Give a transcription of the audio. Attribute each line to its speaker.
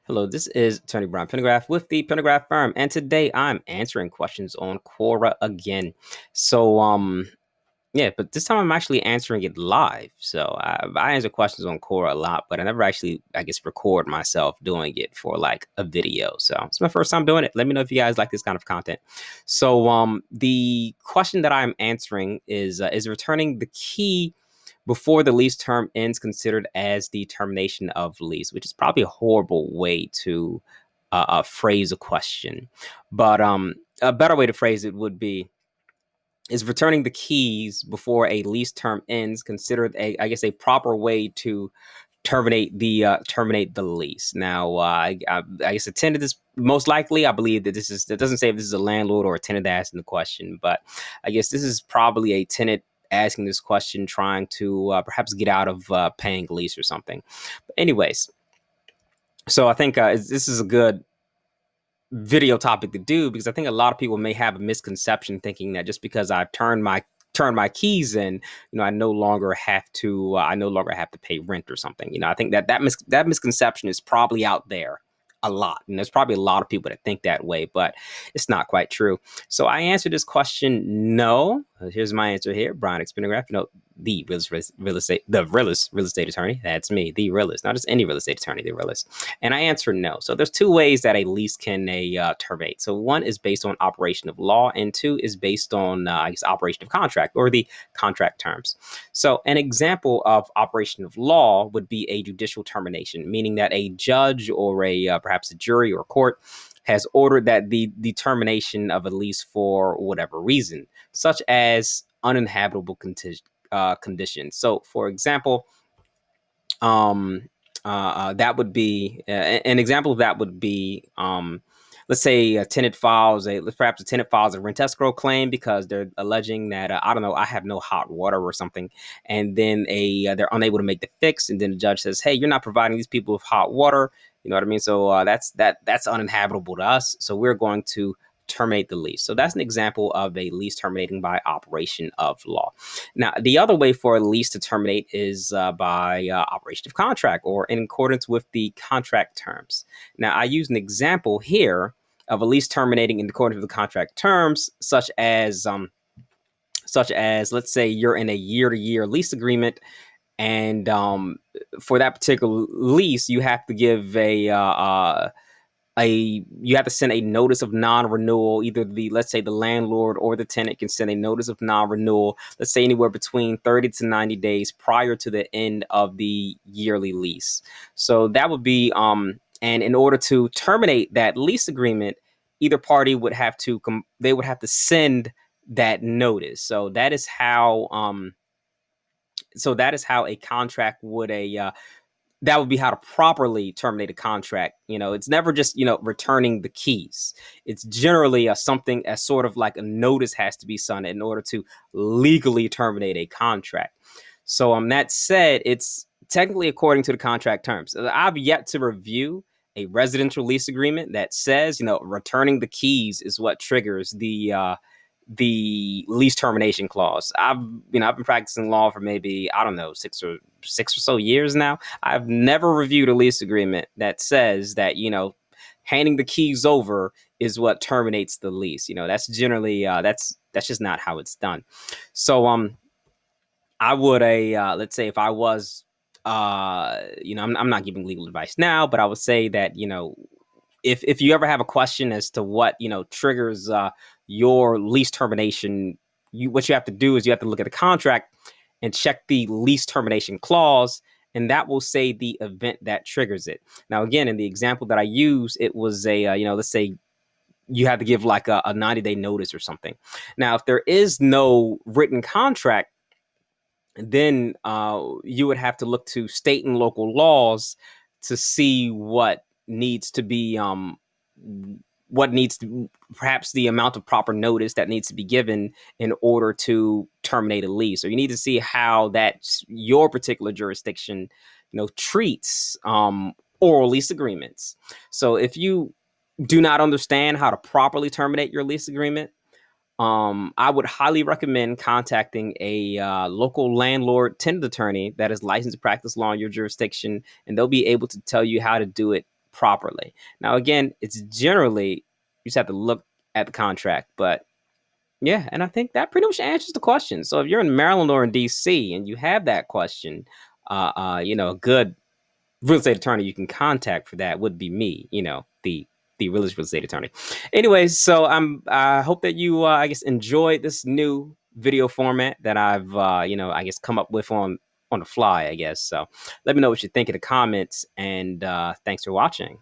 Speaker 1: Hello, this is Attorney Brian Pendergraft with the Pendergraft firm, and today I'm answering questions on Quora again. So, yeah, but this time I'm actually answering it live. So I answer questions on Quora a lot, but I never actually, I guess, record myself doing it for like a video. So it's my first time doing it. Let me know if you guys like this kind of content. So, the question that I'm answering is returning the key before the lease term ends considered as the termination of lease, which is probably a horrible way to phrase a question. But a better way to phrase it would be, is returning the keys before a lease term ends considered I guess, a proper way to terminate the lease. Now, I guess a tenant is most likely. I believe that this is. It doesn't say if this is a landlord or a tenant asking the question, but I guess this is probably a tenant asking this question, trying to perhaps get out of paying lease or something. But anyways, so I think this is a good video topic to do, because I think a lot of people may have a misconception thinking that just because I've turned my keys in, I no longer have to pay rent or something. I think that misconception is probably out there a lot, and there's probably a lot of people that think that way, but it's not quite true. So I answered this question, no. Here's my answer here. Brian Pendergraft, the realist real estate attorney. That's me, the realist, not just any real estate attorney, the realist. And I answer no. So there's two ways that a lease can terminate. So one is based on operation of law, and two is based on I guess, operation of contract, or the contract terms. So an example of operation of law would be a judicial termination, meaning that a judge or perhaps a jury or court has ordered that the termination of a lease for whatever reason, such as uninhabitable conditions. So, for example, that would be an example of that would be, let's say perhaps a tenant files a rent escrow claim because they're alleging that I don't know, I have no hot water or something, and then they're unable to make the fix, and then the judge says, hey, you're not providing these people with hot water. You know what I mean? So that's uninhabitable to us. So we're going to terminate the lease. So that's an example of a lease terminating by operation of law. Now, the other way for a lease to terminate is by operation of contract, or in accordance with the contract terms. Now, I use an example here of a lease terminating in accordance with the contract terms, such as let's say you're in a year-to-year lease agreement, and for that particular lease, you have to give you have to send a notice of non-renewal. Either let's say the landlord or the tenant can send a notice of non-renewal, let's say anywhere between 30 to 90 days prior to the end of the yearly lease. So that would be, and in order to terminate that lease agreement, either party would have to send that notice. So that is how, a contract would that would be how to properly terminate a contract. It's never just, returning the keys. It's generally something as sort of like a notice has to be sent in order to legally terminate a contract. So that said, it's technically according to the contract terms. I've yet to review a residential lease agreement that says, returning the keys is what triggers the lease termination clause. I've been practicing law for maybe, I don't know, six or so years now. I've never reviewed a lease agreement that says that, handing the keys over is what terminates the lease. That's generally that's just not how it's done. So I would let's say if I was I'm not giving legal advice now, but I would say that, if you ever have a question as to what triggers your lease termination, what you have to do is you have to look at the contract and check the lease termination clause, and that will say the event that triggers it. Now, again, in the example that I use, it was let's say you have to give like a 90-day notice or something. Now, if there is no written contract, then you would have to look to state and local laws to see what needs to be perhaps the amount of proper notice that needs to be given in order to terminate a lease. So you need to see how your particular jurisdiction treats oral lease agreements. So if you do not understand how to properly terminate your lease agreement, I would highly recommend contacting a local landlord-tenant attorney that is licensed to practice law in your jurisdiction, and they'll be able to tell you how to do it properly. Now, again, it's generally you just have to look at the contract, but yeah, and I think that pretty much answers the question. So if you're in Maryland or in DC and you have that question, a good real estate attorney you can contact for that would be me, the real estate attorney. Anyways, so I hope that you I guess enjoyed this new video format that I've I guess come up with on the fly, I guess. So let me know what you think in the comments, and thanks for watching.